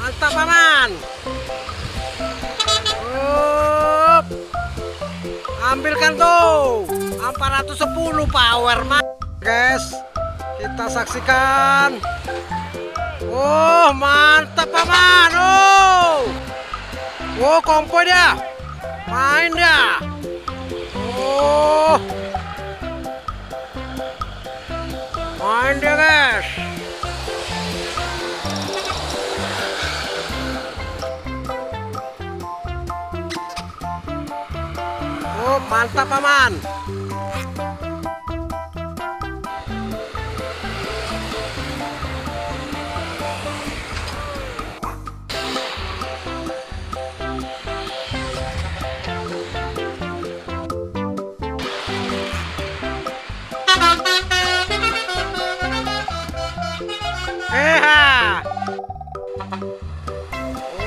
Mantap paman. Ambilkan tuh 410 power guys. Kita saksikan. Oh mantap paman. Oh kompoi dia. Main dia. Oh main dia guys. Oh mantap paman.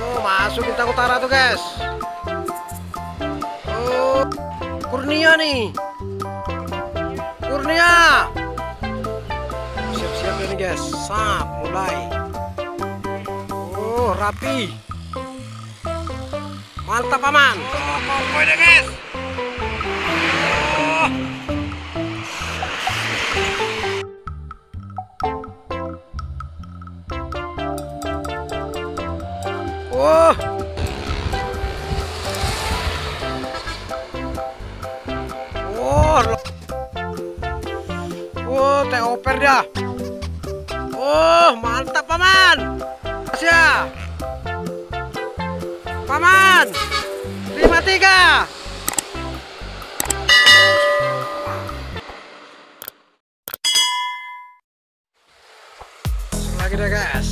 Oh masuk bintang utara tuh guys. Oh Kurnia nih. Kurnia. Siap-siap ini guys. Sap mulai. Oh rapi. Mantap paman. Oh kompoi deh guys. Oh. Oh, teh oper dah. Oh, mantap paman. Ya. Paman. 53. Lagi deh guys.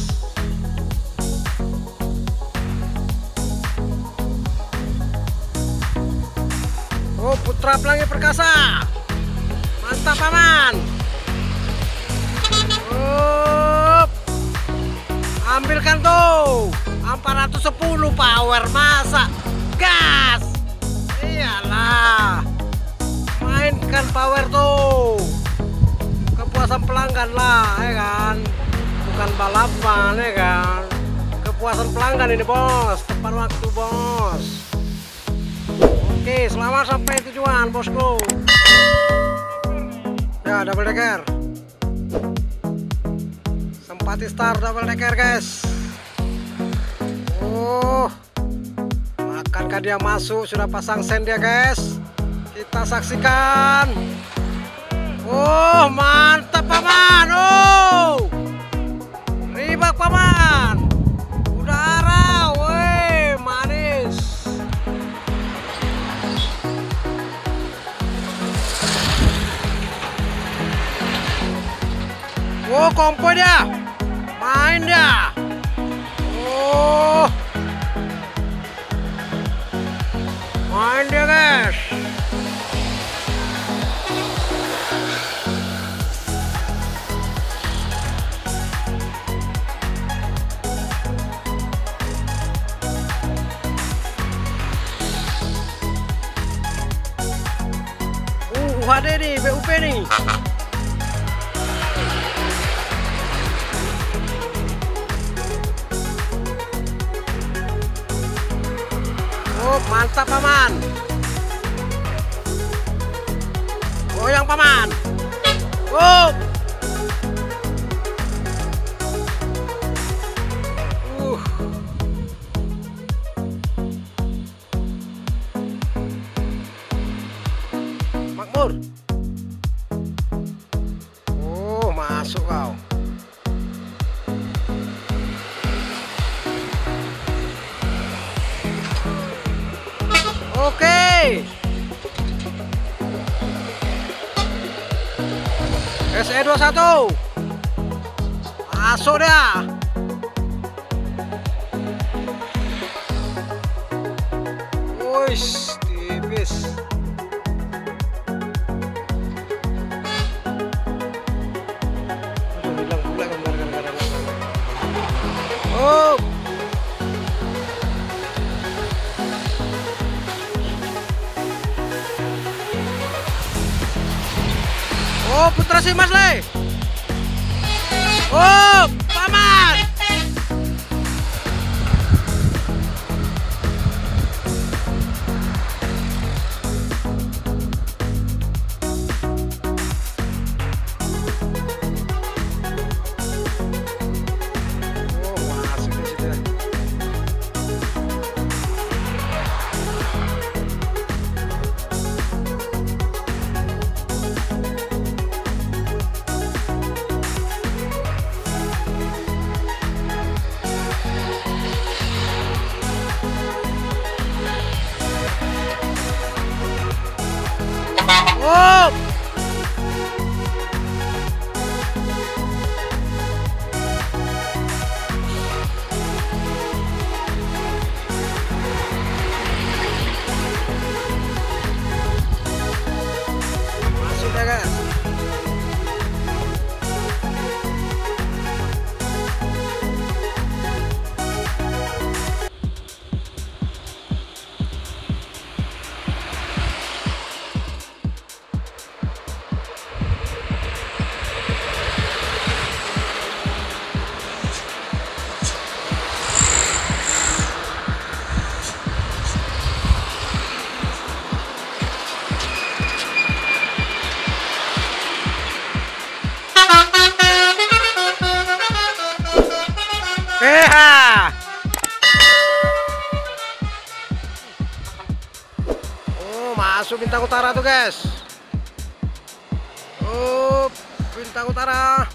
Oh Putra Pelangi Perkasa. Mantap paman. Ambilkan tuh 410 power masa gas. Iyalah. Mainkan power tuh. Kepuasan pelanggan lah ya kan. Bukan balapan ya kan. Kepuasan pelanggan ini bos. Tepat waktu bos. Oke, selamat sampai tujuan bosku. Ya, double decker. Sempati start double decker guys. Oh, akankah dia masuk? Sudah pasang sen dia guys. Kita saksikan. Oh, mantap paman. Oh, ribak paman. Udara, woi, manis. Oh kompoi dia. Main dia. Oh main dia guys. UHD nih, BUP nih. Oh mantap paman. Goyang paman. Oh. Makmur. Oh masuk kau. Oke. SE21. Masuk dah. Wush, tipis. Hilang pula gambar kadang-kadang. Oh. Oh, Putra si Mas Le. Oh, paman. Oh. Masuk ya guys. Oh, masuk bintang utara tuh guys. Oh, bintang utara.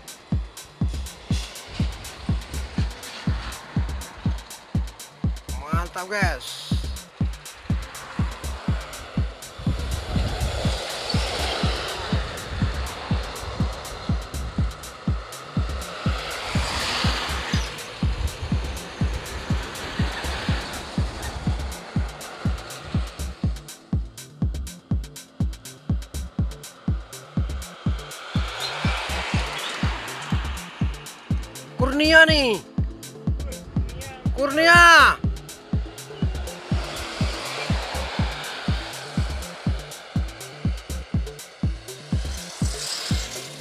Mantap guys. Kurnia nih. Kurnia.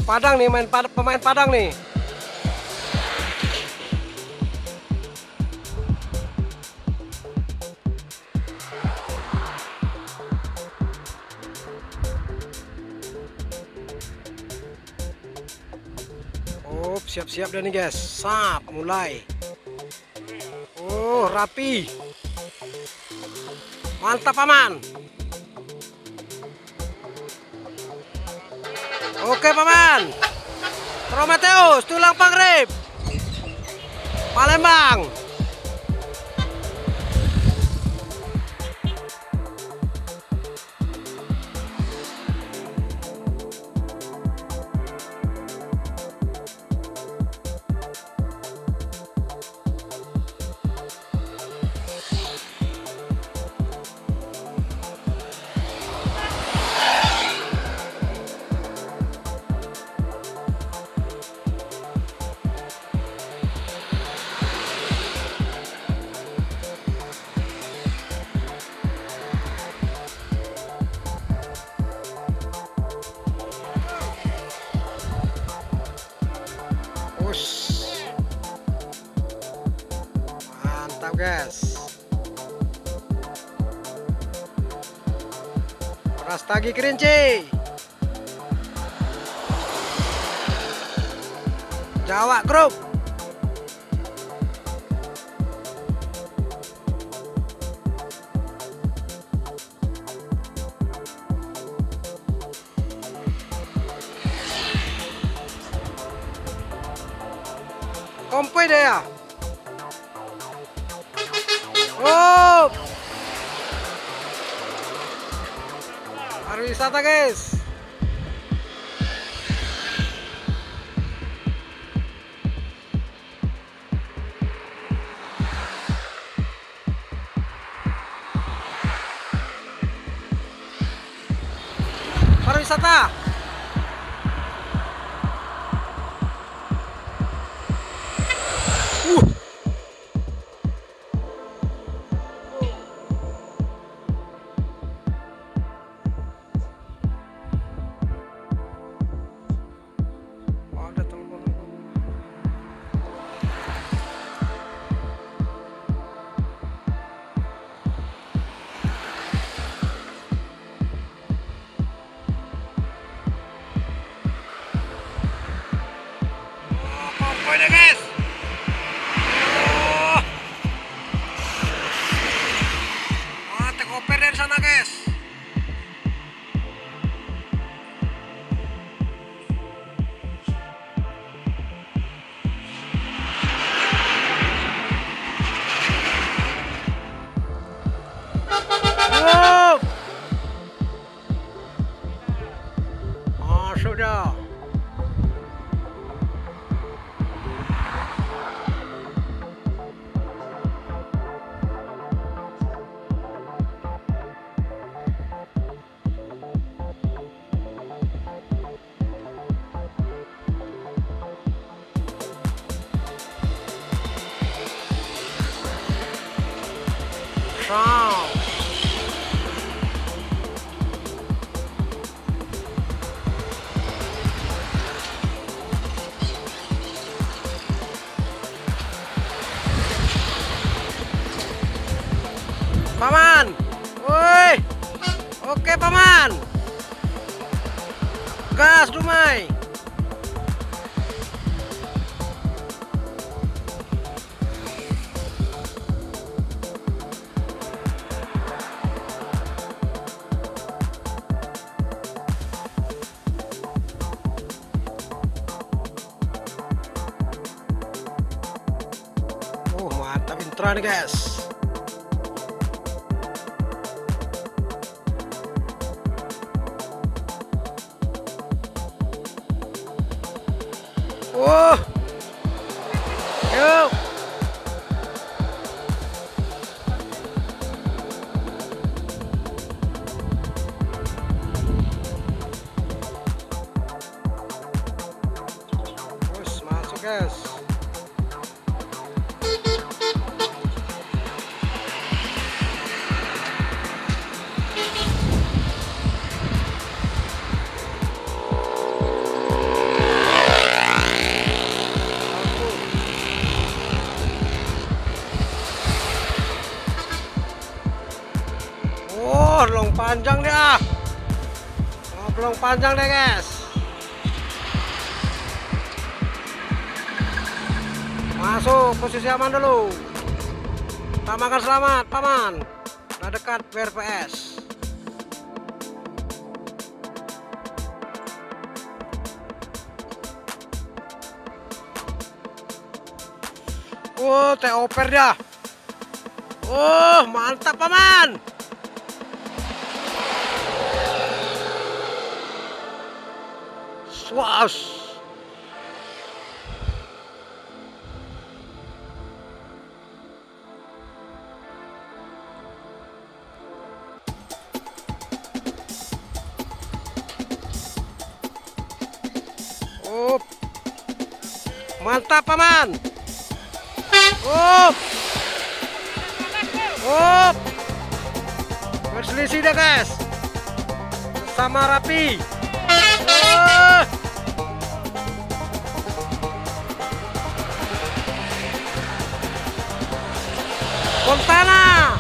Padang nih, pemain Padang nih. Oh, siap-siap dah nih guys. Sap, mulai. Oh, rapi. Mantap paman. Oke paman. Prometheus, tulang pangrip. Palembang. Mantap guys. Rastagi Kerinci. Jawa Group. Kompoy deh ya. Oh, pariwisata guys. Pariwisata. Strong. Paman, woi, oke paman, gas Dumai. Mantap intro nih guys. Yuk. Terus masuk guys. Belum panjang dia. Belum panjang deh guys. Masuk posisi aman dulu. Utamakan selamat paman. Nah dekat BRPS. T-oper dia. Mantap paman. Swash. Mantap paman. Berselisih dah guys. Sama rapi. Fontana.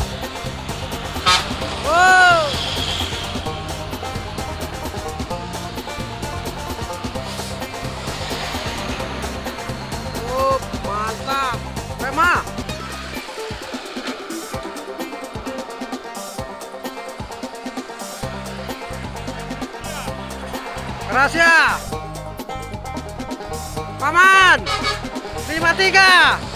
Mantap. Prema. Keras ya. Paman. 53.